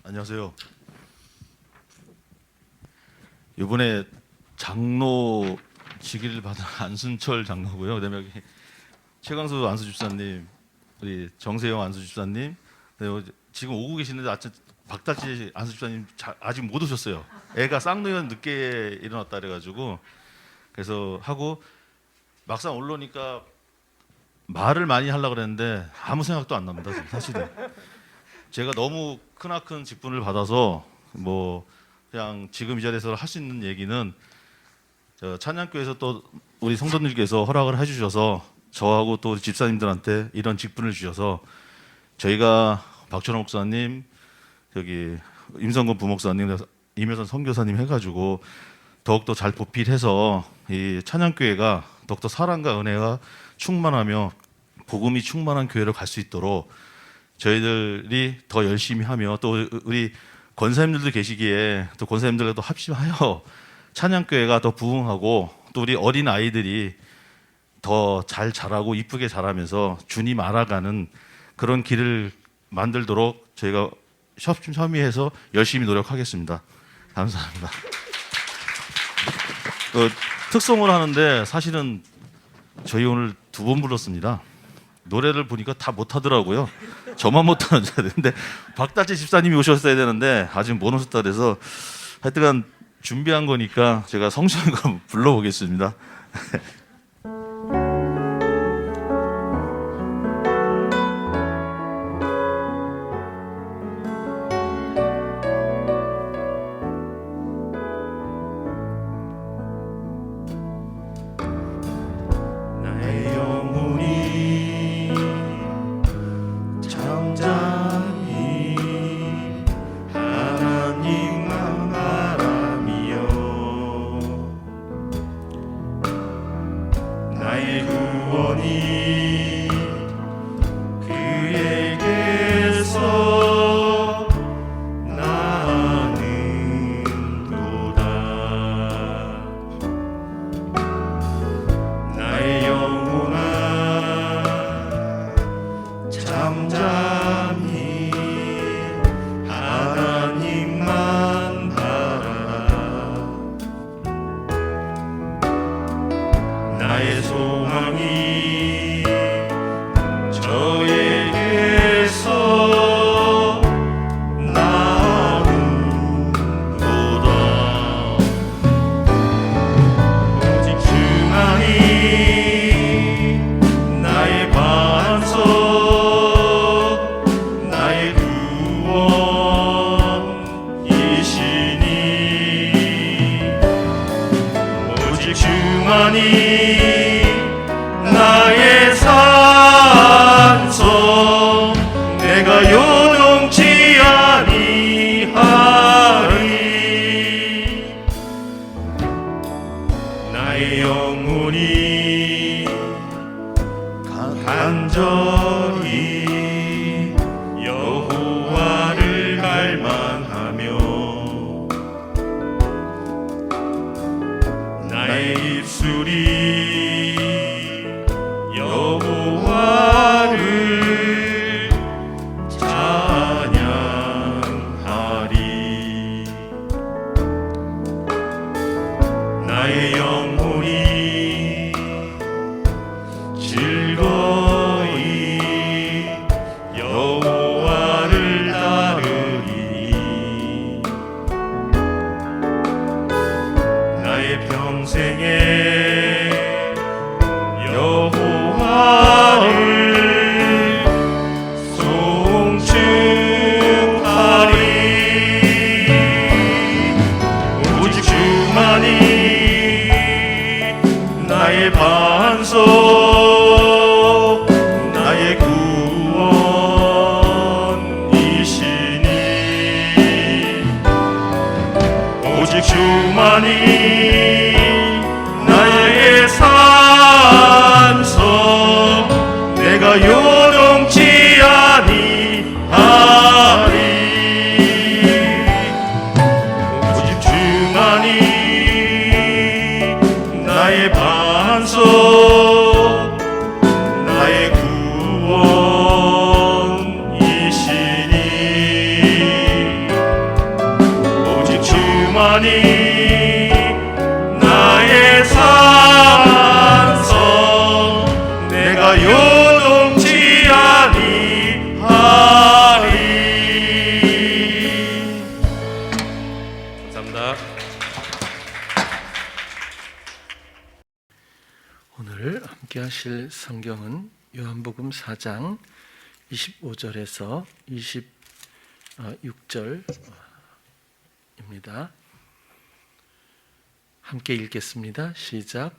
안녕하세요. 이번에 장로 직위를 받은 안순철 장로고요. 그다음에 여기 최강수 안수집사님, 우리 정세영 안수집사님, 그리고 지금 오고 계시는데 아침 박다지 안수집사님 아직 못 오셨어요. 애가 쌍둥이가 늦게 일어났다 그래가지고 그래서 하고 막상 올라오니까 말을 많이 하려고 그랬는데 아무 생각도 안 납니다. 사실은 제가 너무 크나큰 직분을 받아서 뭐 그냥 지금 이 자리에서 할 수 있는 얘기는 찬양교회에서 또 우리 성도님께서 허락을 해주셔서 저하고 또 우리 집사님들한테 이런 직분을 주셔서 저희가 박철호 목사님, 여기 임성근 부목사님, 임효선 선교사님 해가지고 더욱더 잘 보필해서 이 찬양교회가 더욱더 사랑과 은혜가 충만하며 복음이 충만한 교회로 갈 수 있도록 저희들이 더 열심히 하며 또 우리 권사님들도 계시기에 또 권사님들과도 합심하여 찬양교회가 더 부흥하고 또 우리 어린 아이들이 더 잘 자라고 이쁘게 자라면서 주님 알아가는 그런 길을 만들도록 저희가 협의해서 열심히 노력하겠습니다. 감사합니다. 특송을 하는데 사실은 저희 오늘 2번 불렀습니다. 노래를 보니까 다 못하더라고요. 저만 못하는 줄 알았는데 박다지 집사님이 오셨어야 되는데 아직 못 오셨다 그래서 하여튼간 준비한 거니까 제가 성시한 거 불러보겠습니다. 나의 산소 내가 요동치 아니하리 나의 영혼이 간절히 여호와를 갈망하며 나의 입술이 여호와를 찬양하리 나의 영혼이 즐거이 여호와를 따르리 나의 평생에 여호와를 송축하리 오직 주만이 나의 반석 나의 구원이시니 오직 주만이 나의 산성 내가 요동치 아니하리 오직 주만이 나의 반석 나의 구원이시니 읽으실 성경은 요한복음 4장 25절에서 26절입니다. 함께 읽겠습니다. 시작.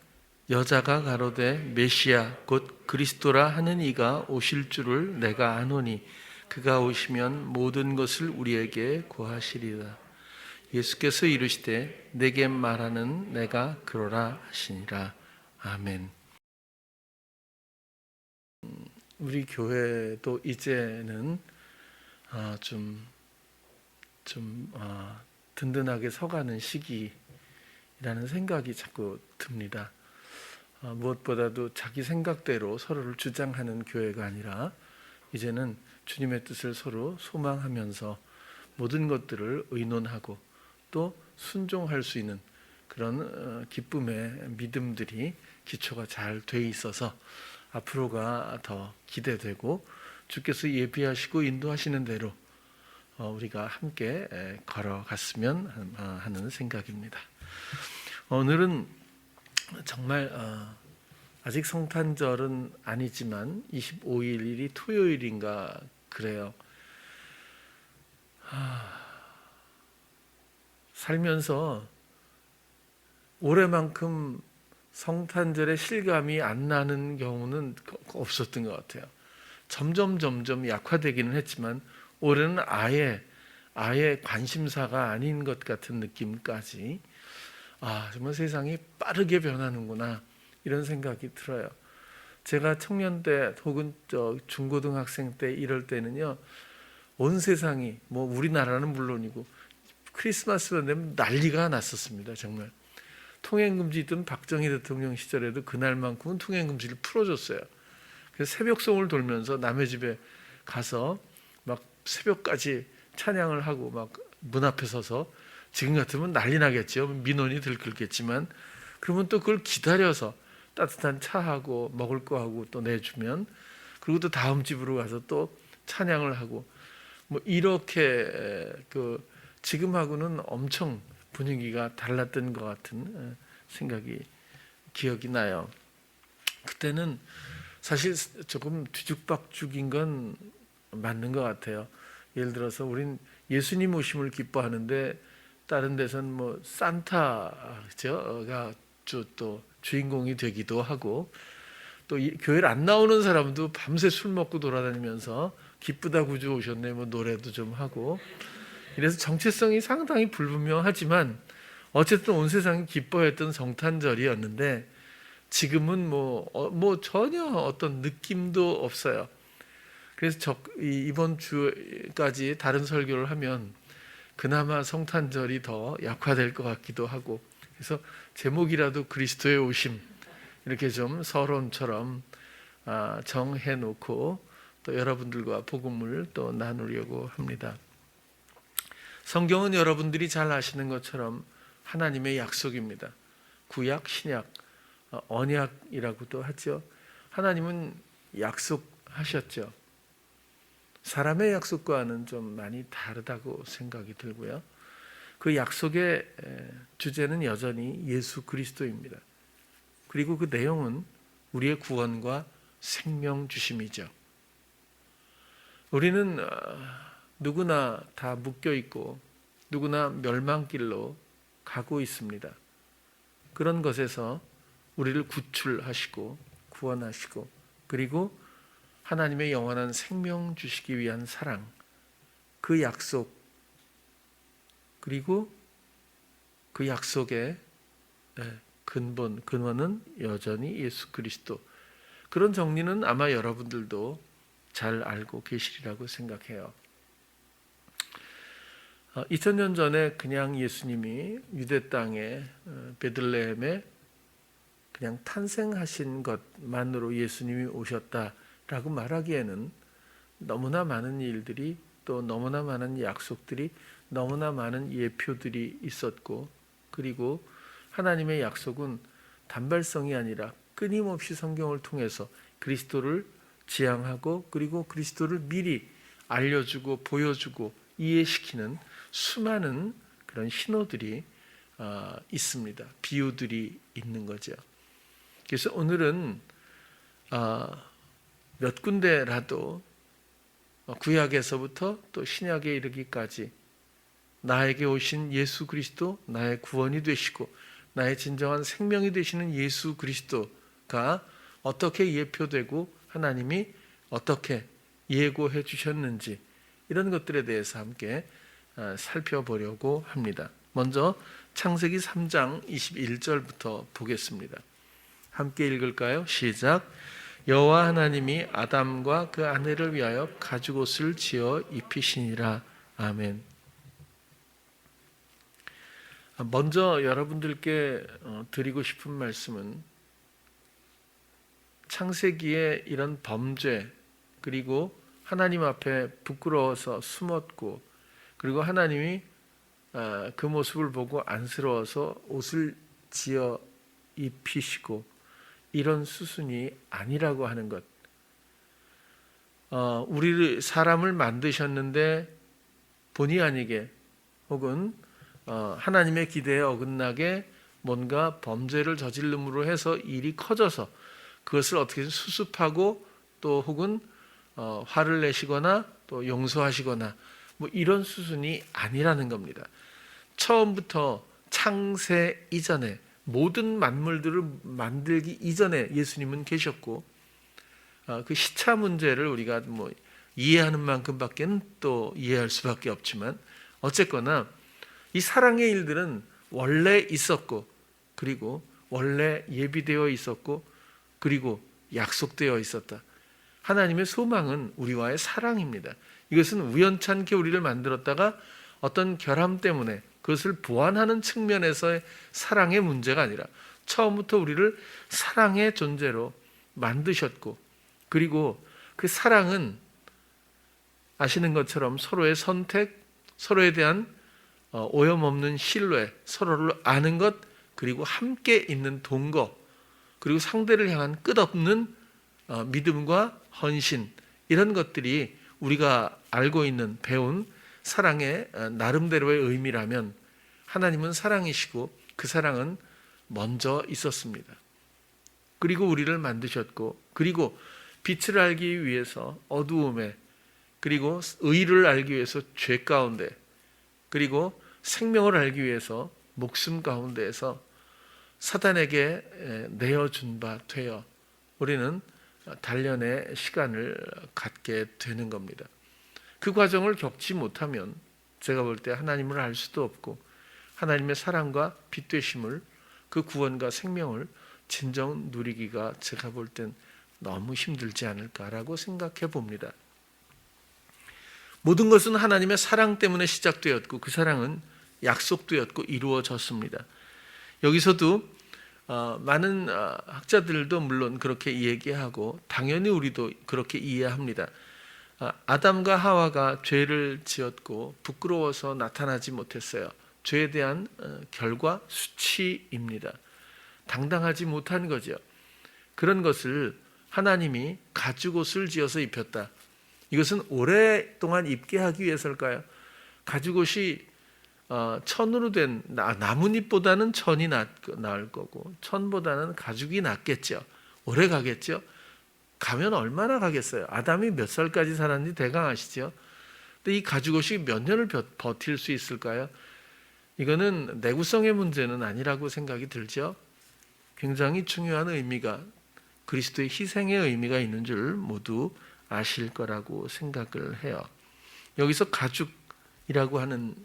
여자가 가로되 메시아 곧 그리스도라 하는 이가 오실 줄을 내가 아노니 그가 오시면 모든 것을 우리에게 고하시리라. 예수께서 이르시되 내게 말하는 내가 그러라 하시니라. 아멘. 우리 교회도 이제는 좀 든든하게 서가는 시기라는 생각이 자꾸 듭니다. 무엇보다도 자기 생각대로 서로를 주장하는 교회가 아니라 이제는 주님의 뜻을 서로 소망하면서 모든 것들을 의논하고 또 순종할 수 있는 그런 기쁨의 믿음들이 기초가 잘 돼 있어서 앞으로가 더 기대되고 주께서 예비하시고 인도하시는 대로 우리가 함께 걸어갔으면 하는 생각입니다. 오늘은 정말 아직 성탄절은 아니지만 25일이 토요일인가 그래요. 살면서 올해만큼 성탄절의 실감이 안 나는 경우는 없었던 것 같아요. 점점 약화되기는 했지만 올해는 아예 관심사가 아닌 것 같은 느낌까지 정말 세상이 빠르게 변하는구나 이런 생각이 들어요. 제가 청년 때 혹은 중고등학생 때 이럴 때는요, 온 세상이 뭐 우리나라는 물론이고 크리스마스가 되면 난리가 났었습니다. 정말 통행금지 있던 박정희 대통령 시절에도 그날만큼은 통행금지를 풀어줬어요. 그래서 새벽송을 돌면서 남의 집에 가서 막 새벽까지 찬양을 하고 막 문 앞에 서서, 지금 같으면 난리 나겠죠. 민원이 들끓겠지만 그러면 또 그걸 기다려서 따뜻한 차하고 먹을 거하고 또 내주면, 그리고 또 다음 집으로 가서 또 찬양을 하고 뭐 이렇게 지금하고는 엄청 분위기가 달랐던 것 같은 기억이 나요. 그때는 사실 조금 뒤죽박죽인 건 맞는 것 같아요. 예를 들어서 우린 예수님 오심을 기뻐하는데 다른 데서는 뭐 산타가 또 주인공이 되기도 하고, 또 교회를 안 나오는 사람도 밤새 술 먹고 돌아다니면서 기쁘다 구주 오셨네 뭐 노래도 좀 하고, 이래서 정체성이 상당히 불분명하지만 어쨌든 온 세상이 기뻐했던 성탄절이었는데 지금은 뭐 전혀 어떤 느낌도 없어요. 그래서 이번 주까지 다른 설교를 하면 그나마 성탄절이 더 약화될 것 같기도 하고, 그래서 제목이라도 그리스도의 오심 이렇게 좀 서론처럼 정해놓고 또 여러분들과 복음을 또 나누려고 합니다. 성경은 여러분들이 잘 아시는 것처럼 하나님의 약속입니다. 구약, 신약, 언약이라고도 하죠. 하나님은 약속하셨죠. 사람의 약속과는 좀 많이 다르다고 생각이 들고요. 그 약속의 주제는 여전히 예수 그리스도입니다. 그리고 그 내용은 우리의 구원과 생명 주심이죠. 우리는 누구나 다 묶여 있고 누구나 멸망길로 가고 있습니다. 그런 것에서 우리를 구출하시고 구원하시고, 그리고 하나님의 영원한 생명 주시기 위한 사랑, 그 약속, 그리고 그 약속의 근원은 여전히 예수 그리스도. 그런 정리는 아마 여러분들도 잘 알고 계시리라고 생각해요. 2000년 전에 그냥 예수님이 유대 땅에 베들레헴에 그냥 탄생하신 것만으로 예수님이 오셨다라고 말하기에는 너무나 많은 일들이, 또 너무나 많은 약속들이, 너무나 많은 예표들이 있었고, 그리고 하나님의 약속은 단발성이 아니라 끊임없이 성경을 통해서 그리스도를 지향하고, 그리고 그리스도를 미리 알려주고 보여주고 이해시키는 수많은 그런 신호들이 있습니다. 비유들이 있는 거죠. 그래서 오늘은 몇 군데라도 구약에서부터 또 신약에 이르기까지 나에게 오신 예수 그리스도, 나의 구원이 되시고 나의 진정한 생명이 되시는 예수 그리스도가 어떻게 예표되고 하나님이 어떻게 예고해 주셨는지 이런 것들에 대해서 함께 살펴보려고 합니다. 먼저 창세기 3장 21절부터 보겠습니다. 함께 읽을까요? 시작. 여호와 하나님이 아담과 그 아내를 위하여 가죽옷을 지어 입히시니라. 아멘. 먼저 여러분들께 드리고 싶은 말씀은 창세기에 이런 범죄, 그리고 하나님 앞에 부끄러워서 숨었고, 그리고 하나님이 그 모습을 보고 안쓰러워서 옷을 지어 입히시고 이런 수순이 아니라고 하는 것. 우리 사람을 만드셨는데 본의 아니게 혹은 하나님의 기대에 어긋나게 뭔가 범죄를 저질름으로 해서 일이 커져서 그것을 어떻게 수습하고 또 혹은 화를 내시거나 또 용서하시거나 뭐 이런 수순이 아니라는 겁니다. 처음부터 창세 이전에 모든 만물들을 만들기 이전에 예수님은 계셨고, 그 시차 문제를 우리가 뭐 이해하는 만큼밖에 또 이해할 수밖에 없지만 어쨌거나 이 사랑의 일들은 원래 있었고, 그리고 원래 예비되어 있었고, 그리고 약속되어 있었다. 하나님의 소망은 우리와의 사랑입니다. 이것은 우연찮게 우리를 만들었다가 어떤 결함 때문에 그것을 보완하는 측면에서의 사랑의 문제가 아니라 처음부터 우리를 사랑의 존재로 만드셨고, 그리고 그 사랑은 아시는 것처럼 서로의 선택, 서로에 대한 오염없는 신뢰, 서로를 아는 것, 그리고 함께 있는 동거, 그리고 상대를 향한 끝없는 믿음과 헌신, 이런 것들이 우리가 알고 있는 배운 사랑의 나름대로의 의미라면 하나님은 사랑이시고 그 사랑은 먼저 있었습니다. 그리고 우리를 만드셨고, 그리고 빛을 알기 위해서 어두움에, 그리고 의를 알기 위해서 죄 가운데, 그리고 생명을 알기 위해서 목숨 가운데에서 사단에게 내어준 바 되어 우리는 단련의 시간을 갖게 되는 겁니다. 그 과정을 겪지 못하면 제가 볼 때 하나님을 알 수도 없고, 하나님의 사랑과 빛 되심을, 그 구원과 생명을 진정 누리기가 제가 볼 땐 너무 힘들지 않을까라고 생각해 봅니다. 모든 것은 하나님의 사랑 때문에 시작되었고 그 사랑은 약속되었고 이루어졌습니다. 여기서도 많은 학자들도 물론 그렇게 얘기하고 당연히 우리도 그렇게 이해합니다. 아담과 하와가 죄를 지었고 부끄러워서 나타나지 못했어요. 죄에 대한 결과 수치입니다. 당당하지 못한 거죠. 그런 것을 하나님이 가죽옷을 지어서 입혔다. 이것은 오랫동안 입게 하기 위해서일까요? 가죽옷이 천으로 된 나뭇잎보다는 천이 나을 거고 천보다는 가죽이 낫겠죠. 오래 가겠죠. 가면 얼마나 가겠어요. 아담이 몇 살까지 살았는지 대강 아시죠? 근데 이 가죽옷이 몇 년을 버틸 수 있을까요? 이거는 내구성의 문제는 아니라고 생각이 들죠. 굉장히 중요한 의미가, 그리스도의 희생의 의미가 있는 줄 모두 아실 거라고 생각을 해요. 여기서 가죽이라고 하는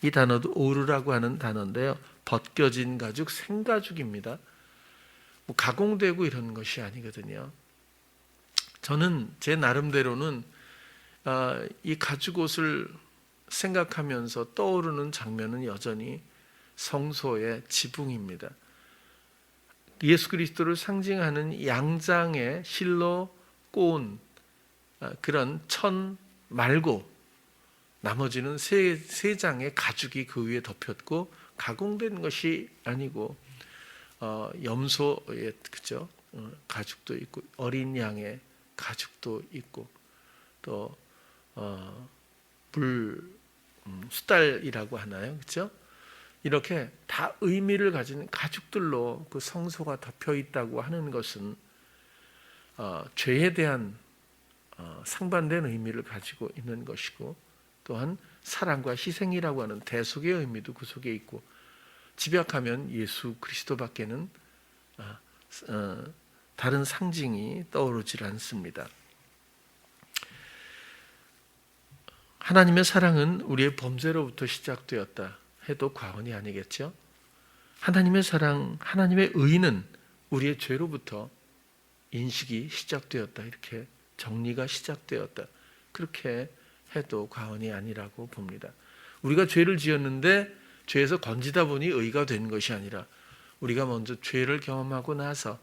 이 단어도 오르라고 하는 단어인데요. 벗겨진 가죽, 생가죽입니다. 뭐 가공되고 이런 것이 아니거든요. 저는 제 나름대로는 이 가죽옷을 생각하면서 떠오르는 장면은 여전히 성소의 지붕입니다. 예수 그리스도를 상징하는 양장의 실로 꼬은 그런 천 말고 나머지는 세 장의 가죽이 그 위에 덮였고 가공된 것이 아니고 염소의 그죠? 가죽도 있고 어린 양의 가죽도 있고 또 수달이라고 하나요, 그렇죠? 이렇게 다 의미를 가진 가죽들로 그 성소가 덮여 있다고 하는 것은 죄에 대한 상반된 의미를 가지고 있는 것이고, 또한 사랑과 희생이라고 하는 대속의 의미도 그 속에 있고, 집약하면 예수 그리스도밖에는 다른 상징이 떠오르질 않습니다. 하나님의 사랑은 우리의 범죄로부터 시작되었다 해도 과언이 아니겠죠. 하나님의 사랑, 하나님의 의는 우리의 죄로부터 인식이 시작되었다, 이렇게 정리가 시작되었다, 그렇게 해도 과언이 아니라고 봅니다. 우리가 죄를 지었는데 죄에서 건지다 보니 의가 된 것이 아니라, 우리가 먼저 죄를 경험하고 나서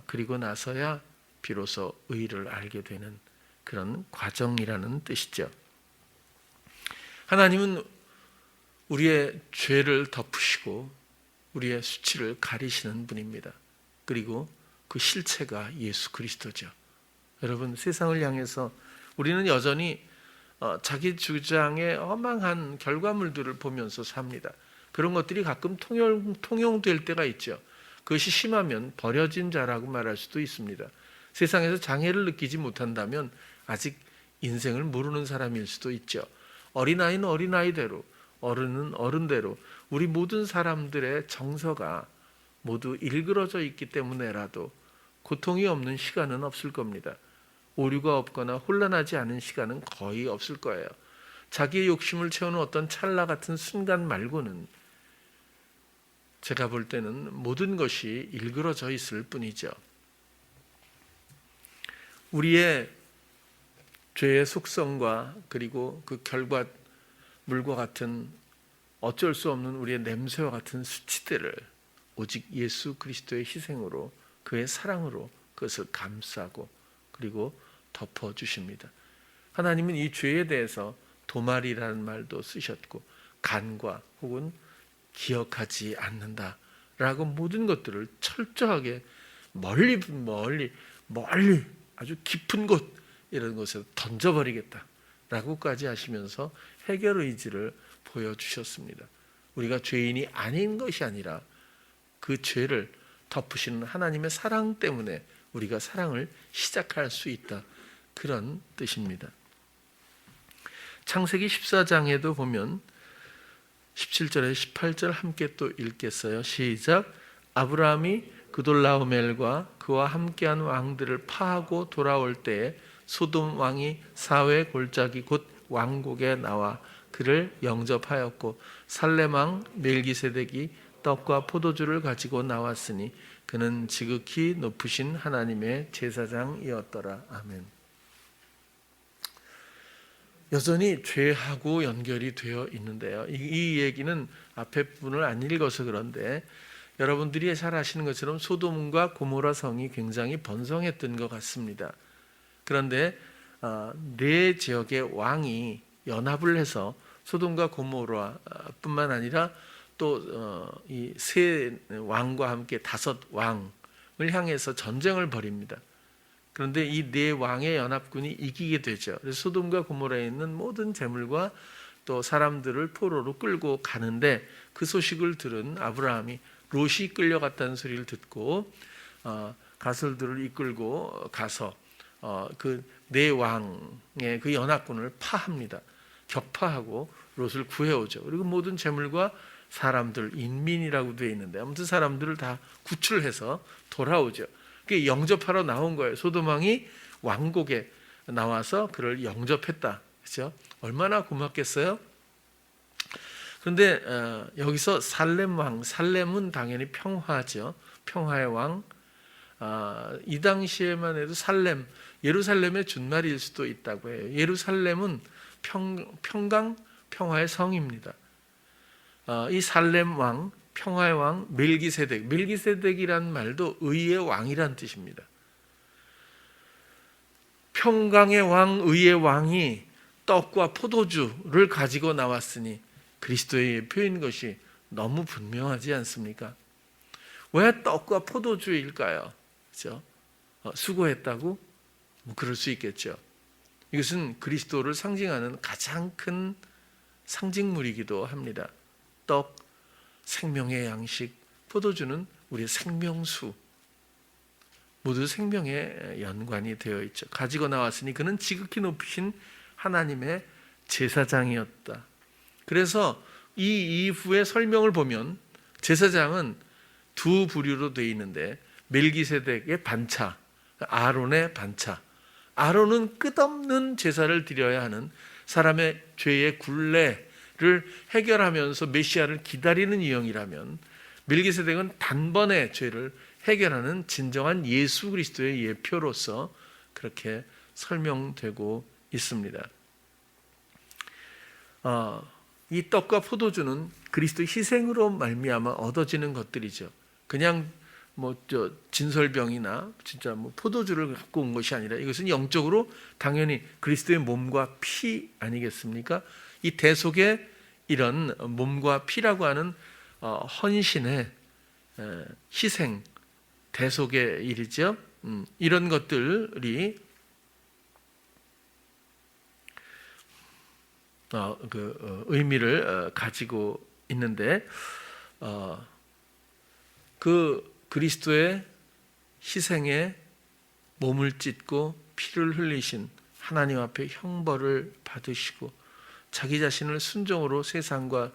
그리고 나서야 비로소 의를 알게 되는 그런 과정이라는 뜻이죠. 하나님은 우리의 죄를 덮으시고 우리의 수치를 가리시는 분입니다. 그리고 그 실체가 예수 그리스도죠. 여러분, 세상을 향해서 우리는 여전히 자기 주장의 허망한 결과물들을 보면서 삽니다. 그런 것들이 가끔 통용될 때가 있죠. 그것이 심하면 버려진 자라고 말할 수도 있습니다. 세상에서 장애를 느끼지 못한다면 아직 인생을 모르는 사람일 수도 있죠. 어린아이는 어린아이대로, 어른은 어른대로 우리 모든 사람들의 정서가 모두 일그러져 있기 때문에라도 고통이 없는 시간은 없을 겁니다. 오류가 없거나 혼란하지 않은 시간은 거의 없을 거예요. 자기의 욕심을 채우는 어떤 찰나 같은 순간 말고는 제가 볼 때는 모든 것이 일그러져 있을 뿐이죠. 우리의 죄의 속성과 그리고 그 결과물과 같은 어쩔 수 없는 우리의 냄새와 같은 수치들을 오직 예수 그리스도의 희생으로, 그의 사랑으로 그것을 감싸고 그리고 덮어주십니다. 하나님은 이 죄에 대해서 도말이라는 말도 쓰셨고, 간과 혹은 기억하지 않는다라고 모든 것들을 철저하게 멀리 아주 깊은 곳, 이런 곳에 던져버리겠다라고까지 하시면서 해결 의지를 보여주셨습니다. 우리가 죄인이 아닌 것이 아니라 그 죄를 덮으시는 하나님의 사랑 때문에 우리가 사랑을 시작할 수 있다, 그런 뜻입니다. 창세기 14장에도 보면 17절에 18절 함께 또 읽겠어요. 시작. 아브라함이 그돌라오멜과 그와 함께한 왕들을 파하고 돌아올 때에 소돔 왕이 사회 골짜기 곧 왕국에 나와 그를 영접하였고, 살렘 왕 멜기세덱이 떡과 포도주를 가지고 나왔으니 그는 지극히 높으신 하나님의 제사장이었더라. 아멘. 여전히 죄하고 연결이 되어 있는데요. 이 얘기는 앞에 부분을 안 읽어서 그런데 여러분들이 잘 아시는 것처럼 소돔과 고모라 성이 굉장히 번성했던 것 같습니다. 그런데 네 지역의 왕이 연합을 해서 소돔과 고모라뿐만 아니라 또 이 세 왕과 함께 5 왕을 향해서 전쟁을 벌입니다. 그런데 이 네 왕의 연합군이 이기게 되죠. 그래서 소돔과 고모라에 있는 모든 재물과 또 사람들을 포로로 끌고 가는데, 그 소식을 들은 아브라함이 롯이 끌려갔다는 소리를 듣고 가설들을 이끌고 가서 그 네 왕의 그 연합군을 파합니다. 격파하고 롯을 구해오죠. 그리고 모든 재물과 사람들, 인민이라고 되어 있는데 아무튼 사람들을 다 구출해서 돌아오죠. 그게 영접하러 나온 거예요. 소돔 왕이 왕국에 나와서 그를 영접했다. 그렇죠? 얼마나 고맙겠어요? 그런데 여기서 살렘 왕, 살렘은 당연히 평화죠. 평화의 왕. 이 당시에만 해도 살렘, 예루살렘의 준말일 수도 있다고 해요. 예루살렘은 평강, 평화의 성입니다. 이 살렘 왕, 평화의 왕 멜기세덱, 멜기세덱이란 말도 의의 왕이란 뜻입니다. 평강의 왕, 의의 왕이 떡과 포도주를 가지고 나왔으니 그리스도의 표인 것이 너무 분명하지 않습니까? 왜 떡과 포도주일까요? 그렇죠? 수고했다고? 뭐 그럴 수 있겠죠. 이것은 그리스도를 상징하는 가장 큰 상징물이기도 합니다. 떡, 생명의 양식, 포도주는 우리의 생명수. 모두 생명에 연관이 되어 있죠. 가지고 나왔으니 그는 지극히 높으신 하나님의 제사장이었다. 그래서 이 이후의 설명을 보면 제사장은 두 부류로 되어 있는데 멜기세덱의 반차, 아론의 반차. 아론은 끝없는 제사를 드려야 하는 사람의 죄의 굴레를 해결하면서 메시아를 기다리는 유형이라면 멜기세덱은 단번에 죄를 해결하는 진정한 예수 그리스도의 예표로서 그렇게 설명되고 있습니다. 이 떡과 포도주는 그리스도의 희생으로 말미암아 얻어지는 것들이죠. 그냥 진설병이나 진짜 포도주를 갖고 온 것이 아니라 이것은 영적으로 당연히 그리스도의 몸과 피 아니겠습니까? 이 대속의 이런 몸과 피라고 하는 헌신의 희생, 대속의 일이죠. 이런 것들이 의미를 가지고 있는데 그 그리스도의 희생에 몸을 찢고 피를 흘리신 하나님 앞에 형벌을 받으시고 자기 자신을 순종으로 세상과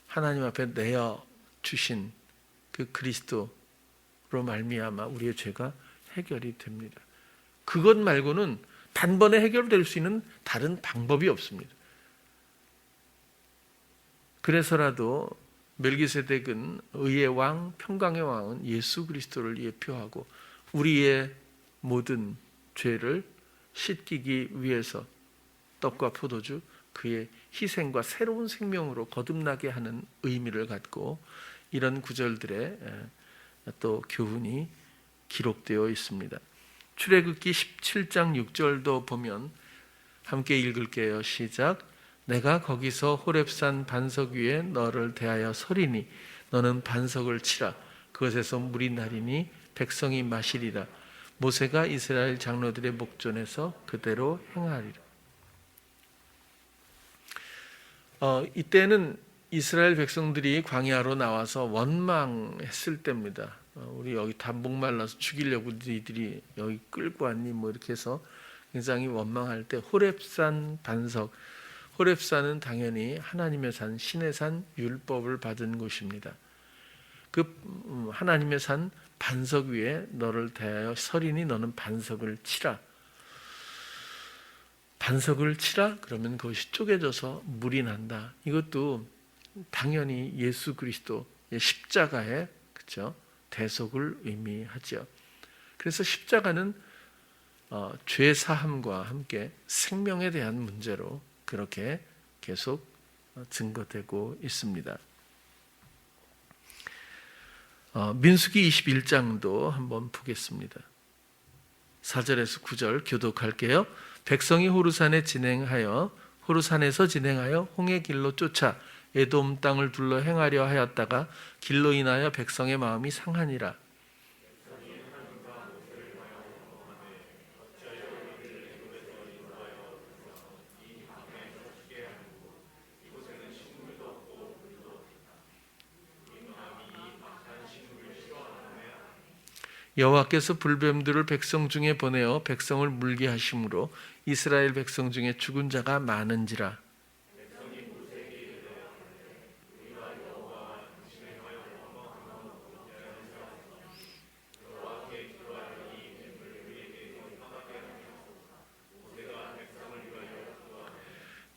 하나님 앞에 내어 주신 그 그리스도로 말미암아 우리의 죄가 해결이 됩니다. 그것 말고는 단번에 해결될 수 있는 다른 방법이 없습니다. 그래서라도 멜기세덱은 의의 왕, 평강의 왕은 예수 그리스도를 예표하고 우리의 모든 죄를 씻기기 위해서 떡과 포도주, 그의 희생과 새로운 생명으로 거듭나게 하는 의미를 갖고 이런 구절들에 또 교훈이 기록되어 있습니다. 출애굽기 17장 6절도 보면 함께 읽을게요. 시작. 내가 거기서 호렙산 반석 위에 너를 대하여 서리니 너는 반석을 치라. 그것에서 물이 나리니 백성이 마시리라. 모세가 이스라엘 장로들의 목전에서 그대로 행하리라. 이때는 이스라엘 백성들이 광야로 나와서 원망했을 때입니다. 우리 여기 다 목말라서 죽이려고 너희들이 여기 끌고 왔니? 이렇게 해서 굉장히 원망할 때 호렙산 반석, 호렙산은 당연히 하나님의 산, 신의 산, 율법을 받은 곳입니다. 그 하나님의 산 반석 위에 너를 대하여 서리니 너는 반석을 치라. 반석을 치라? 그러면 그것이 쪼개져서 물이 난다. 이것도 당연히 예수 그리스도의 십자가의 그렇죠? 대속을 의미하죠. 그래서 십자가는 죄 사함과 함께 생명에 대한 문제로 그렇게 계속 증거되고 있습니다. 민수기 21장도 한번 보겠습니다. 4절에서 9절 교독할게요. 백성이 호르산에서 진행하여 홍해 길로 쫓아 에돔 땅을 둘러 행하려 하였다가 길로 인하여 백성의 마음이 상하니라. 여호와께서 불뱀들을 백성 중에 보내어 백성을 물게 하심으로 이스라엘 백성 중에 죽은 자가 많은지라.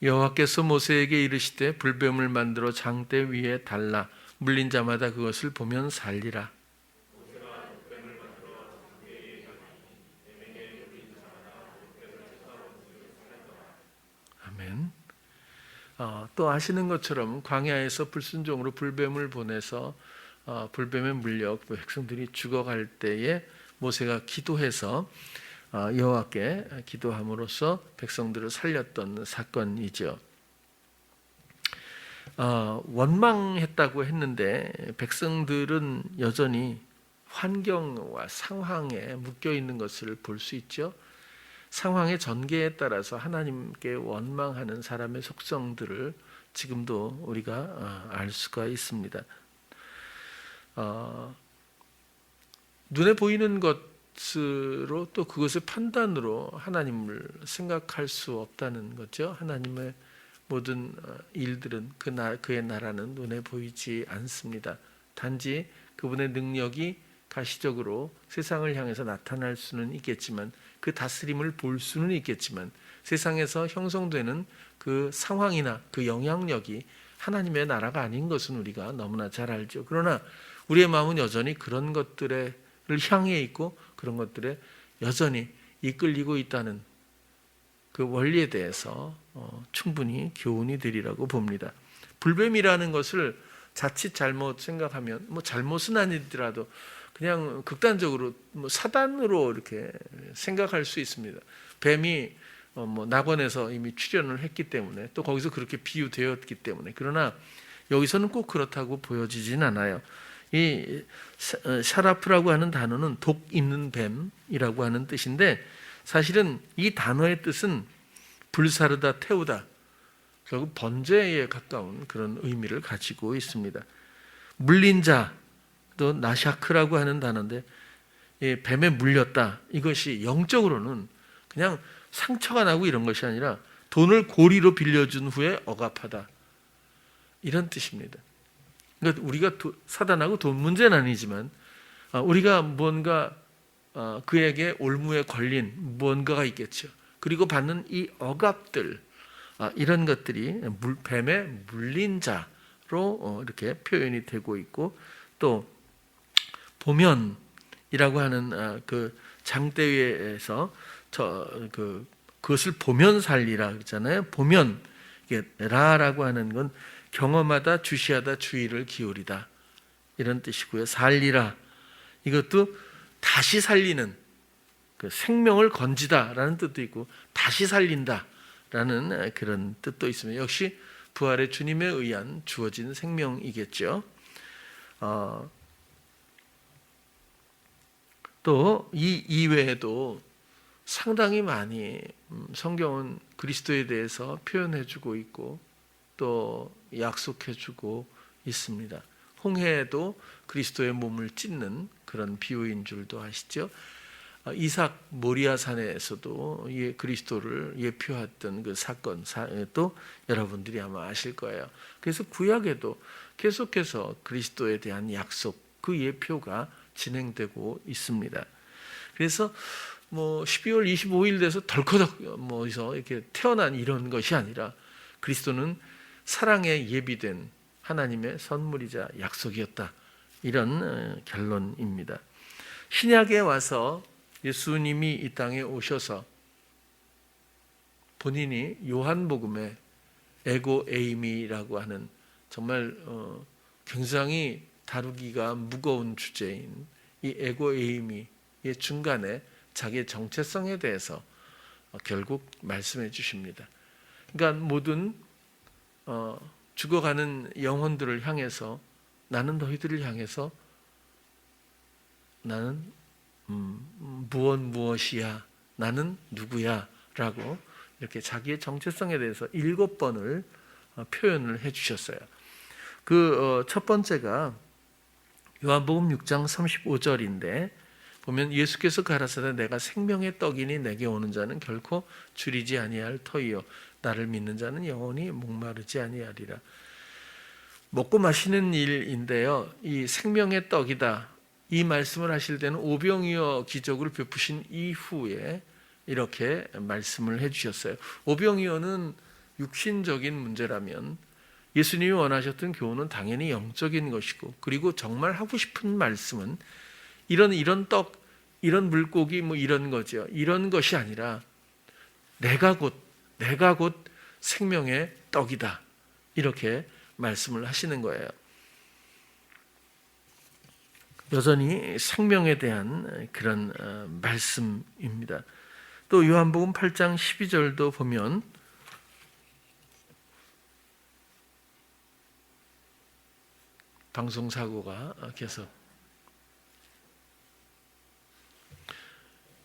여호와께서 모세에게 이르시되 불뱀을 만들어 장대 위에 달라 물린 자마다 그것을 보면 살리라. 아멘. 또 아시는 것처럼 광야에서 불순종으로 불뱀을 보내서 불뱀에 물려 백성들이 죽어갈 때에 모세가 기도해서 여호와께 기도함으로써 백성들을 살렸던 사건이죠. 원망했다고 했는데 백성들은 여전히 환경과 상황에 묶여 있는 것을 볼 수 있죠. 상황의 전개에 따라서 하나님께 원망하는 사람의 속성들을 지금도 우리가 알 수가 있습니다. 눈에 보이는 것 그것으로 또 그것의 판단으로 하나님을 생각할 수 없다는 거죠. 하나님의 모든 일들은 그의 나라는 눈에 보이지 않습니다. 단지 그분의 능력이 가시적으로 세상을 향해서 나타날 수는 있겠지만, 그 다스림을 볼 수는 있겠지만, 세상에서 형성되는 그 상황이나 그 영향력이 하나님의 나라가 아닌 것은 우리가 너무나 잘 알죠. 그러나 우리의 마음은 여전히 그런 것들을 향해 있고 그런 것들에 여전히 이끌리고 있다는 그 원리에 대해서 충분히 교훈이 되리라고 봅니다. 불뱀이라는 것을 자칫 잘못 생각하면, 잘못은 아니더라도 그냥 극단적으로 사단으로 이렇게 생각할 수 있습니다. 뱀이 낙원에서 이미 출현을 했기 때문에, 또 거기서 그렇게 비유되었기 때문에. 그러나 여기서는 꼭 그렇다고 보여지진 않아요. 이 샤라프라고 하는 단어는 독 있는 뱀이라고 하는 뜻인데, 사실은 이 단어의 뜻은 불사르다, 태우다, 결국 번제에 가까운 그런 의미를 가지고 있습니다. 물린 자, 또 나샤크라고 하는 단어인데, 뱀에 물렸다, 이것이 영적으로는 그냥 상처가 나고 이런 것이 아니라 돈을 고리로 빌려준 후에 억압하다, 이런 뜻입니다. 그러니까 우리가 사단하고 돈 문제는 아니지만, 우리가 뭔가 그에게 올무에 걸린 무언가가 있겠죠. 그리고 받는 이 억압들, 이런 것들이 뱀에 물린 자로 이렇게 표현이 되고 있고, 또 보면이라고 하는 그 장대위에서 그것을 보면 살리라 그러잖아요. 보면, 이게 라라고 하는 건 경험하다, 주시하다, 주의를 기울이다, 이런 뜻이고요. 살리라, 이것도 다시 살리는, 그 생명을 건지다라는 뜻도 있고 다시 살린다라는 그런 뜻도 있습니다. 역시 부활의 주님에 의한 주어진 생명이겠죠. 또 이 이외에도 상당히 많이 성경은 그리스도에 대해서 표현해주고 있고 또 약속해주고 있습니다. 홍해에도 그리스도의 몸을 찢는 그런 비유인 줄도 아시죠? 이삭 모리아산에서도 그리스도를 예표했던 그 사건도 여러분들이 아마 아실 거예요. 그래서 구약에도 계속해서 그리스도에 대한 약속, 그 예표가 진행되고 있습니다. 그래서 12월 25일 돼서 덜커덕 이렇게 태어난 이런 것이 아니라, 그리스도는 사랑에 예비된 하나님의 선물이자 약속이었다, 이런 결론입니다. 신약에 와서 예수님이 이 땅에 오셔서 본인이 요한복음에 에고 에이미라고 하는 정말 굉장히 다루기가 무거운 주제인 이 에고 에이미의 중간에 자기의 정체성에 대해서 결국 말씀해 주십니다. 그러니까 모든 죽어가는 영혼들을 향해서, 나는 너희들을 향해서 나는 무엇이야, 나는 누구야 라고 이렇게 자기의 정체성에 대해서 7번을 표현을 해 주셨어요. 그 첫 번째가 요한복음 6장 35절인데 보면, 예수께서 가라사대 내가 생명의 떡이니 내게 오는 자는 결코 줄이지 아니할 터이요 나를 믿는 자는 영원히 목마르지 아니하리라. 먹고 마시는 일인데요, 이 생명의 떡이다, 이 말씀을 하실 때는 오병이어 기적을 베푸신 이후에 이렇게 말씀을 해주셨어요. 오병이어는 육신적인 문제라면 예수님이 원하셨던 교훈은 당연히 영적인 것이고, 그리고 정말 하고 싶은 말씀은 이런 떡, 이런 물고기 이런 거죠. 이런 것이 아니라 내가 곧 생명의 떡이다, 이렇게 말씀을 하시는 거예요. 여전히 생명에 대한 그런 말씀입니다. 또 요한복음 8장 12절도 보면 방송사고가 계속,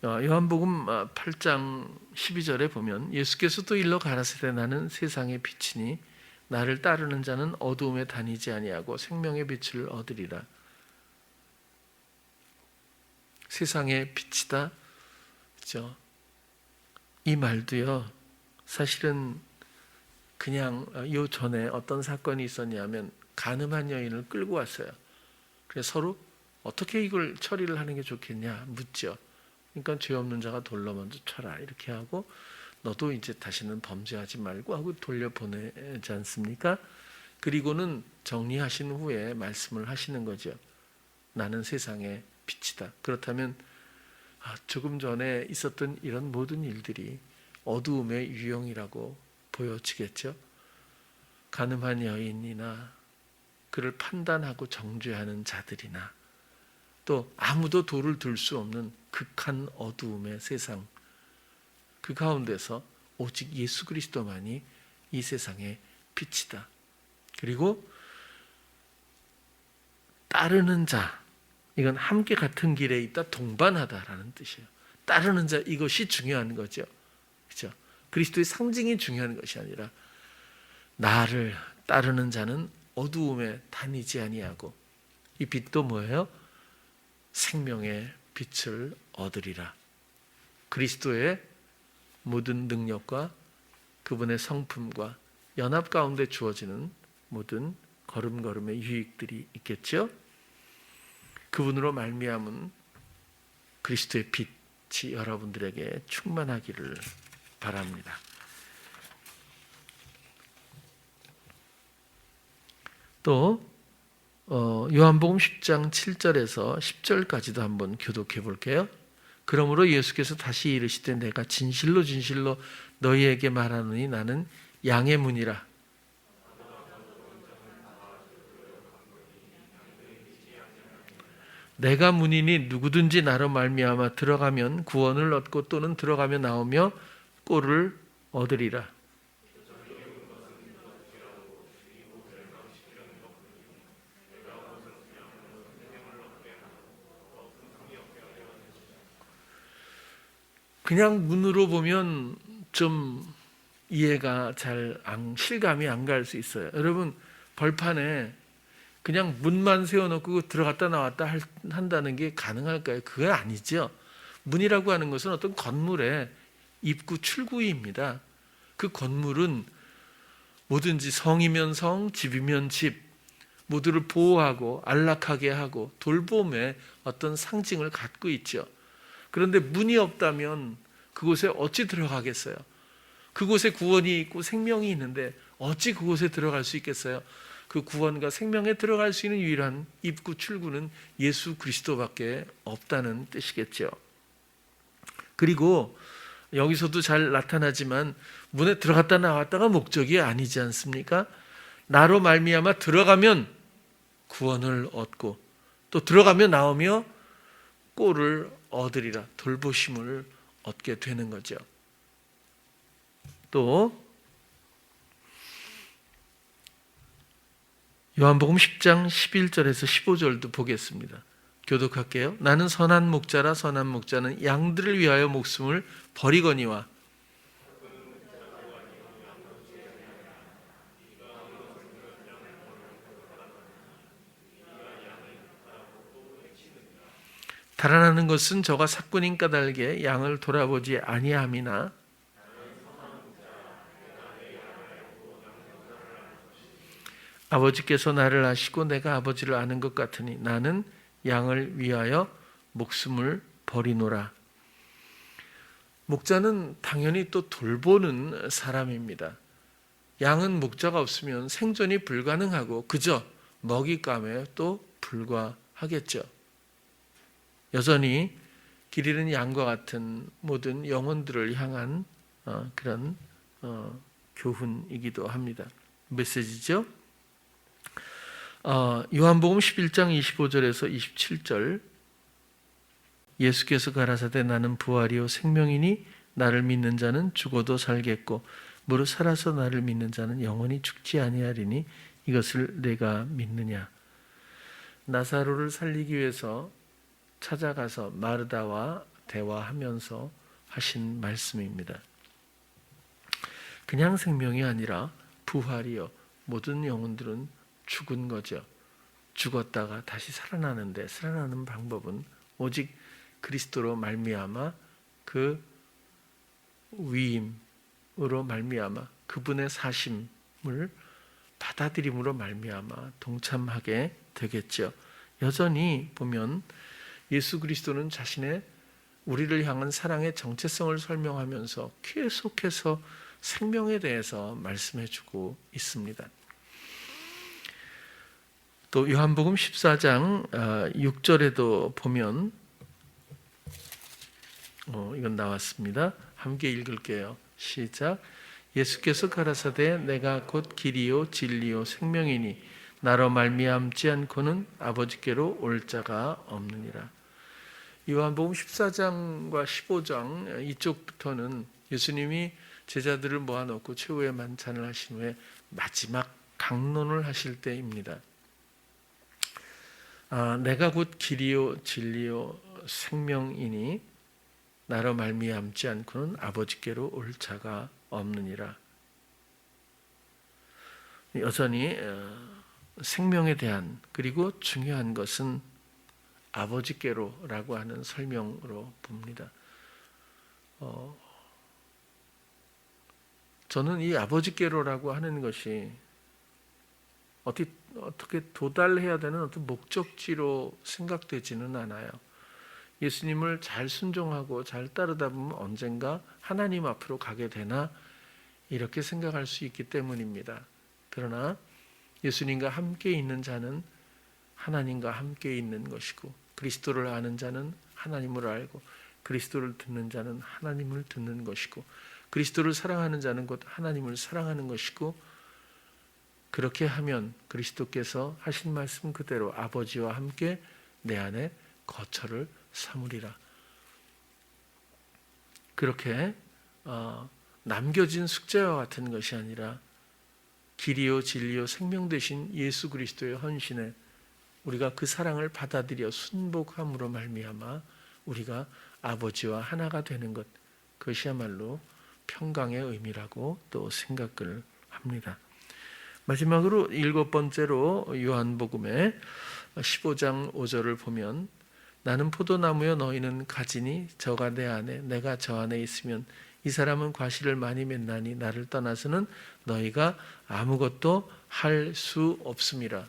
요한복음 8장 12절에 보면 예수께서 또 일러 가라사대 나는 세상의 빛이니 나를 따르는 자는 어두움에 다니지 아니하고 생명의 빛을 얻으리라. 세상의 빛이다. 그렇죠? 이 말도요. 사실은 그냥 요 전에 어떤 사건이 있었냐면 간음한 여인을 끌고 왔어요. 그래서 서로 어떻게 이걸 처리를 하는 게 좋겠냐 묻죠. 그러니까 죄 없는 자가 돌로 먼저 쳐라 이렇게 하고 너도 이제 다시는 범죄하지 말고 하고 돌려보내지 않습니까? 그리고는 정리하신 후에 말씀을 하시는 거죠. 나는 세상의 빛이다. 그렇다면 조금 전에 있었던 이런 모든 일들이 어두움의 유형이라고 보여지겠죠. 간음한 여인이나 그를 판단하고 정죄하는 자들이나 또 아무도 돌을 들 수 없는 극한 어두움의 세상, 그 가운데서 오직 예수 그리스도만이 이 세상의 빛이다. 그리고 따르는 자, 이건 함께 같은 길에 있다, 동반하다라는 뜻이에요. 따르는 자, 이것이 중요한 거죠. 그렇죠? 그리스도의 상징이 중요한 것이 아니라 나를 따르는 자는 어두움에 다니지 아니하고 이 빛도 뭐예요? 생명의 빛을 얻으리라. 그리스도의 모든 능력과 그분의 성품과 연합 가운데 주어지는 모든 걸음걸음의 유익들이 있겠죠. 그분으로 말미암은 그리스도의 빛이 여러분들에게 충만하기를 바랍니다. 또 요한복음 10장 7절에서 10절까지도 한번 교독해 볼게요. 그러므로 예수께서 다시 이르시되 내가 진실로 진실로 너희에게 말하노니 나는 양의 문이라. 내가 문이니 누구든지 나로 말미암아 들어가면 구원을 얻고 또는 들어가며 나오며 꼴을 얻으리라. 그냥 문으로 보면 좀 이해가 실감이 안 갈 수 있어요. 여러분, 벌판에 그냥 문만 세워놓고 들어갔다 나왔다 한다는 게 가능할까요? 그게 아니죠. 문이라고 하는 것은 어떤 건물의 입구, 출구입니다. 그 건물은 뭐든지 성이면 성, 집이면 집, 모두를 보호하고 안락하게 하고 돌봄의 어떤 상징을 갖고 있죠. 그런데 문이 없다면 그곳에 어찌 들어가겠어요? 그곳에 구원이 있고 생명이 있는데 어찌 그곳에 들어갈 수 있겠어요? 그 구원과 생명에 들어갈 수 있는 유일한 입구 출구는 예수 그리스도밖에 없다는 뜻이겠죠. 그리고 여기서도 잘 나타나지만 문에 들어갔다 나왔다가 목적이 아니지 않습니까? 나로 말미암아 들어가면 구원을 얻고 또 들어가며 나오며 꼴을 얻으리라. 돌보심을 얻게 되는 거죠. 또 요한복음 10장 11절에서 15절도 보겠습니다. 교독할게요. 나는 선한 목자라. 선한 목자는 양들을 위하여 목숨을 버리거니와 달아나는 것은 저가 삭군인 까닭에 양을 돌아보지 아니함이나 아버지께서 나를 아시고 내가 아버지를 아는 것 같으니 나는 양을 위하여 목숨을 버리노라. 목자는 당연히 또 돌보는 사람입니다. 양은 목자가 없으면 생존이 불가능하고 그저 먹잇감에 또 불과하겠죠. 여전히 길 잃은 양과 같은 모든 영혼들을 향한 그런 교훈이기도 합니다. 메시지죠. 요한복음 11장 25절에서 27절 예수께서 가라사대 나는 부활이요 생명이니 나를 믿는 자는 죽어도 살겠고 무릇 살아서 나를 믿는 자는 영원히 죽지 아니하리니 이것을 내가 믿느냐. 나사로를 살리기 위해서 찾아가서 마르다와 대화하면서 하신 말씀입니다. 그냥 생명이 아니라 부활이요. 모든 영혼들은 죽은 거죠. 죽었다가 다시 살아나는데 살아나는 방법은 오직 그리스도로 말미암아 그 위임으로 말미암아 그분의 사심을 받아들임으로 말미암아 동참하게 되겠죠. 여전히 보면 예수 그리스도는 자신의 우리를 향한 사랑의 정체성을 설명하면서 계속해서 생명에 대해서 말씀해주고 있습니다. 또 요한복음 14장 6절에도 보면 이건 나왔습니다. 함께 읽을게요. 시작. 예수께서 가라사대 내가 곧 길이요 진리요 생명이니 나로 말미암지 않고는 아버지께로 올 자가 없느니라. 요한복음 14장과 15장 이쪽부터는 예수님이 제자들을 모아놓고 최후의 만찬을 하신 후에 마지막 강론을 하실 때입니다. 내가 곧 길이요 진리요 생명이니 나로 말미암지 않고는 아버지께로 올 자가 없느니라. 여전히 생명에 대한 그리고 중요한 것은 아버지께로라고 하는 설명으로 봅니다. 저는 이 아버지께로라고 하는 것이 어떻게 도달해야 되는 어떤 목적지로 생각되지는 않아요. 예수님을 잘 순종하고 잘 따르다 보면 언젠가 하나님 앞으로 가게 되나 이렇게 생각할 수 있기 때문입니다. 그러나 예수님과 함께 있는 자는 하나님과 함께 있는 것이고 그리스도를 아는 자는 하나님을 알고 그리스도를 듣는 자는 하나님을 듣는 것이고 그리스도를 사랑하는 자는 곧 하나님을 사랑하는 것이고 그렇게 하면 그리스도께서 하신 말씀 그대로 아버지와 함께 내 안에 거처를 삼으리라. 그렇게 남겨진 숙제와 같은 것이 아니라 길이요 진리요 생명 되신 예수 그리스도의 헌신에 우리가 그 사랑을 받아들여 순복함으로 말미암아 우리가 아버지와 하나가 되는 것, 그것이야말로 평강의 의미라고 또 생각을 합니다. 마지막으로 7번째로 요한복음의 15장 5절을 보면 나는 포도나무여 너희는 가지니 저가 내 안에 내가 저 안에 있으면 이 사람은 과실을 많이 맺나니 나를 떠나서는 너희가 아무것도 할 수 없음이라.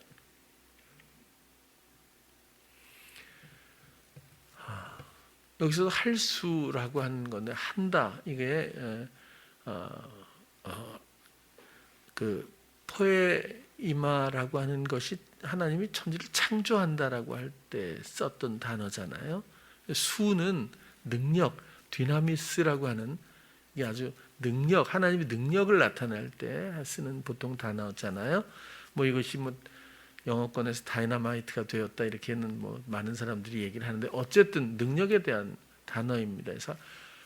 여기서 할 수라고 하는 건데 한다 이게 그 포에이마라고 하는 것이 하나님이 천지를 창조한다라고 할 때 썼던 단어잖아요. 수는 능력, 디나미스라고 하는 이게 아주 능력, 하나님의 능력을 나타낼 때 쓰는 보통 단어잖아요. 뭐 이것이 뭐 영어권에서 다이너마이트가 되었다 이렇게는 뭐 많은 사람들이 얘기를 하는데 어쨌든 능력에 대한 단어입니다. 그래서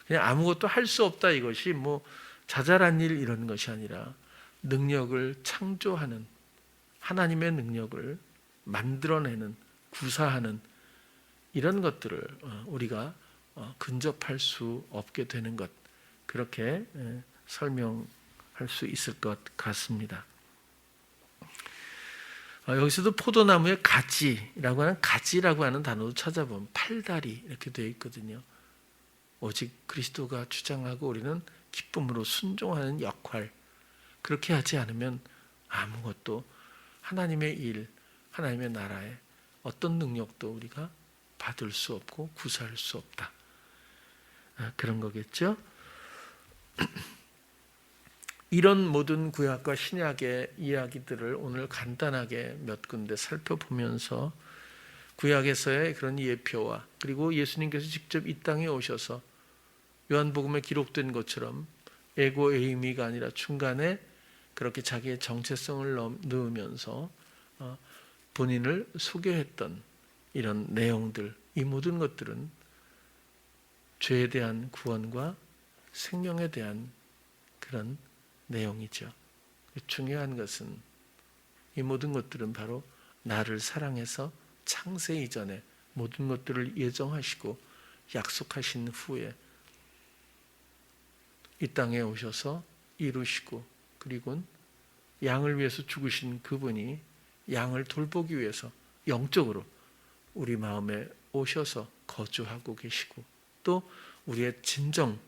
그냥 아무것도 할 수 없다 이것이 뭐 자잘한 일 이런 것이 아니라 능력을 창조하는 하나님의 능력을 만들어내는 구사하는 이런 것들을 우리가 근접할 수 없게 되는 것 그렇게 설명할 수 있을 것 같습니다. 여기서도 포도나무의 가지라고 하는 단어도 찾아보면 팔다리 이렇게 되어 있거든요. 오직 그리스도가 주장하고 우리는 기쁨으로 순종하는 역할 그렇게 하지 않으면 아무것도 하나님의 일, 하나님의 나라에 어떤 능력도 우리가 받을 수 없고 구사할 수 없다. 그런 거겠죠. 이런 모든 구약과 신약의 이야기들을 오늘 간단하게 몇 군데 살펴보면서 구약에서의 그런 예표와 그리고 예수님께서 직접 이 땅에 오셔서 요한복음에 기록된 것처럼 에고 에이미가 아니라 중간에 그렇게 자기의 정체성을 넣으면서 본인을 소개했던 이런 내용들 이 모든 것들은 죄에 대한 구원과 생명에 대한 그런 내용이죠. 중요한 것은 이 모든 것들은 바로 나를 사랑해서 창세 이전에 모든 것들을 예정하시고 약속하신 후에 이 땅에 오셔서 이루시고 그리고 양을 위해서 죽으신 그분이 양을 돌보기 위해서 영적으로 우리 마음에 오셔서 거주하고 계시고, 또 우리의 진정,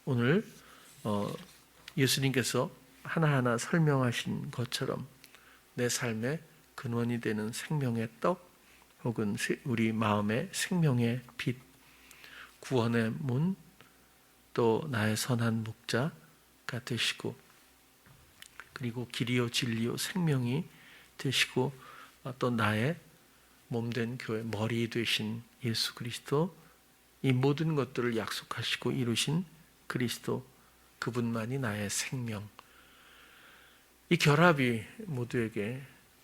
오늘 예수님께서 하나하나 설명하신 것처럼 내 삶의 근원이 되는 생명의 떡, 혹은 우리 마음의 생명의 빛, 구원의 문, 또 나의 선한 목자가 되시고, 그리고 길이요 진리요 생명이 되시고, 또 나의 몸된 교회 머리 되신 예수 그리스도, 이 모든 것들을 약속하시고 이루신 그리스도, 그분만이 나의 생명. 이 결합이 모두에게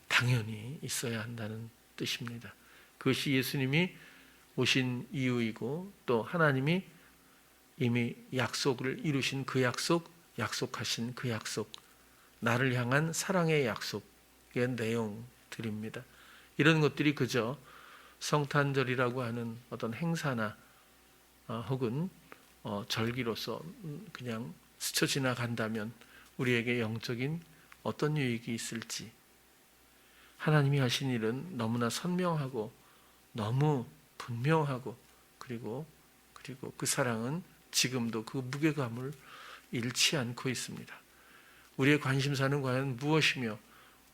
당연히 있어야 한다는 뜻입니다. 그것이 예수님이 오신 이유이고, 또 하나님이 이미 약속을 이루신 그 약속, 약속하신 그 약속, 나를 향한 사랑의 약속의 내용들입니다. 이런 것들이 그저 성탄절이라고 하는 어떤 행사나 혹은 절기로서 그냥 스쳐 지나간다면 우리에게 영적인 어떤 유익이 있을지, 하나님이 하신 일은 너무나 선명하고 너무 분명하고, 그리고 그 사랑은 지금도 그 무게감을 잃지 않고 있습니다. 우리의 관심사는 과연 무엇이며,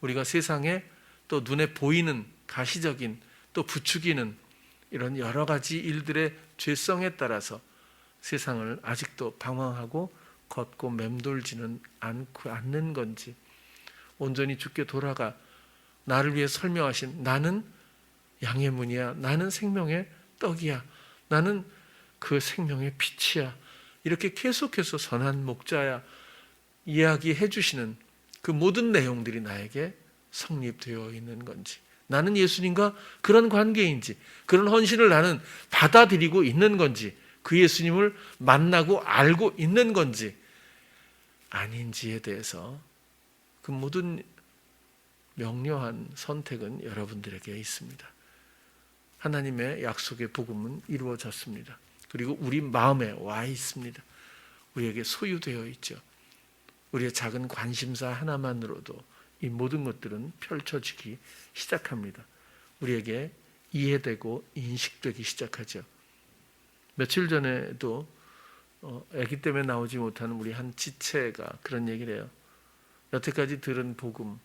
우리가 세상에 또 눈에 보이는 가시적인, 또 부추기는 이런 여러 가지 일들의 죄성에 따라서 세상을 아직도 방황하고 걷고 맴돌지는 않는 건지, 온전히 주께 돌아가 나를 위해 설명하신 나는 양의 문이야, 나는 생명의 떡이야, 나는 그 생명의 빛이야, 이렇게 계속해서 선한 목자야 이야기해 주시는 그 모든 내용들이 나에게 성립되어 있는 건지, 나는 예수님과 그런 관계인지, 그런 헌신을 나는 받아들이고 있는 건지, 그 예수님을 만나고 알고 있는 건지 아닌지에 대해서 그 모든 명료한 선택은 여러분들에게 있습니다. 하나님의 약속의 복음은 이루어졌습니다. 그리고 우리 마음에 와 있습니다. 우리에게 소유되어 있죠. 우리의 작은 관심사 하나만으로도 이 모든 것들은 펼쳐지기 시작합니다. 우리에게 이해되고 인식되기 시작하죠. 며칠 전에도 아기 때문에 나오지 못하는 우리 한 지체가 그런 얘기를 해요. 여태까지 들은 복음을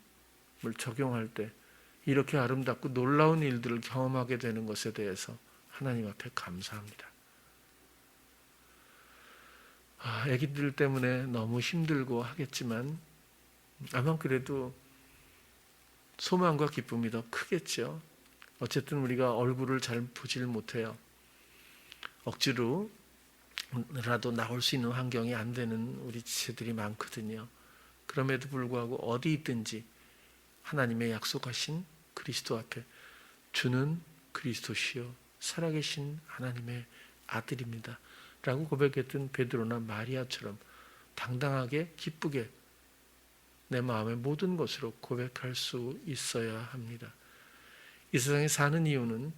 적용할 때 이렇게 아름답고 놀라운 일들을 경험하게 되는 것에 대해서 하나님 앞에 감사합니다. 아기들 때문에 너무 힘들고 하겠지만 아마 그래도 소망과 기쁨이 더 크겠죠. 어쨌든 우리가 얼굴을 잘 보질 못해요. 억지로라도 나올 수 있는 환경이 안 되는 우리 지체들이 많거든요. 그럼에도 불구하고 어디 있든지 하나님의 약속하신 그리스도 앞에, 주는 그리스도시요 살아계신 하나님의 아들입니다 라고 고백했던 베드로나 마리아처럼 당당하게 기쁘게 내 마음의 모든 것으로 고백할 수 있어야 합니다. 이 세상에 사는 이유는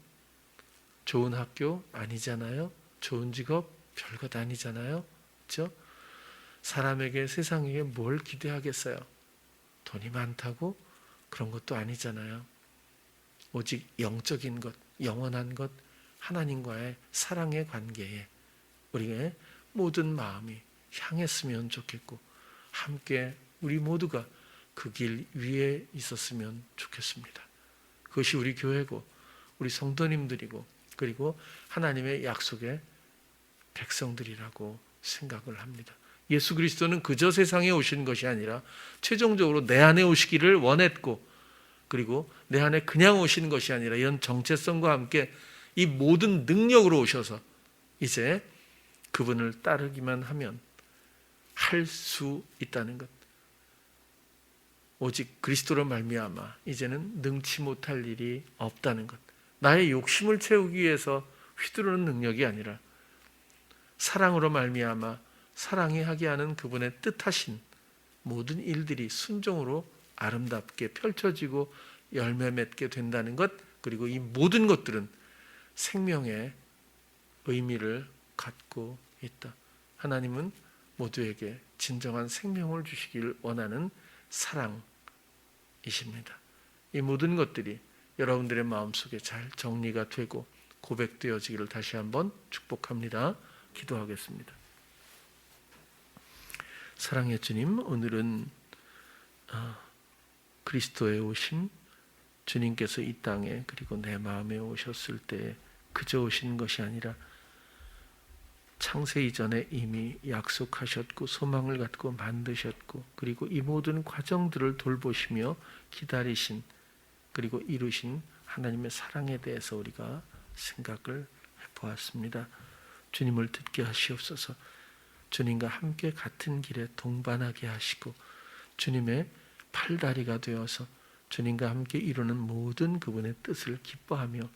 좋은 학교 아니잖아요. 좋은 직업 별것 아니잖아요. 그렇죠? 사람에게, 세상에게 뭘 기대하겠어요? 돈이 많다고 그런 것도 아니잖아요. 오직 영적인 것, 영원한 것, 하나님과의 사랑의 관계에 우리의 모든 마음이 향했으면 좋겠고, 함께 우리 모두가 그 길 위에 있었으면 좋겠습니다. 그것이 우리 교회고 우리 성도님들이고, 그리고 하나님의 약속의 백성들이라고 생각을 합니다. 예수 그리스도는 그저 세상에 오신 것이 아니라 최종적으로 내 안에 오시기를 원했고, 그리고 내 안에 그냥 오신 것이 아니라 이런 정체성과 함께 이 모든 능력으로 오셔서 이제 그분을 따르기만 하면 할 수 있다는 것. 오직 그리스도로 말미암아 이제는 능치 못할 일이 없다는 것. 나의 욕심을 채우기 위해서 휘두르는 능력이 아니라 사랑으로 말미암아 사랑이 하게 하는 그분의 뜻하신 모든 일들이 순종으로 아름답게 펼쳐지고 열매 맺게 된다는 것, 그리고 이 모든 것들은 생명의 의미를 갖고 있다. 하나님은 모두에게 진정한 생명을 주시길 원하는 사랑이십니다. 이 모든 것들이 여러분들의 마음속에 잘 정리가 되고 고백되어지기를 다시 한번 축복합니다. 기도하겠습니다. 사랑의 주님, 오늘은 그리스도의 오심, 주님께서 이 땅에 그리고 내 마음에 오셨을 때 그저 오신 것이 아니라 창세 이전에 이미 약속하셨고 소망을 갖고 만드셨고 그리고 이 모든 과정들을 돌보시며 기다리신 그리고 이루신 하나님의 사랑에 대해서 우리가 생각을 해보았습니다. 주님을 듣게 하시옵소서. 주님과 함께 같은 길에 동반하게 하시고 주님의 팔다리가 되어서 주님과 함께 이루는 모든 그분의 뜻을 기뻐하며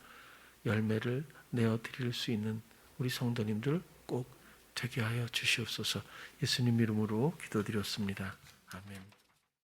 열매를 내어드릴 수 있는 우리 성도님들 꼭 되게 하여 주시옵소서. 예수님 이름으로 기도드렸습니다. 아멘.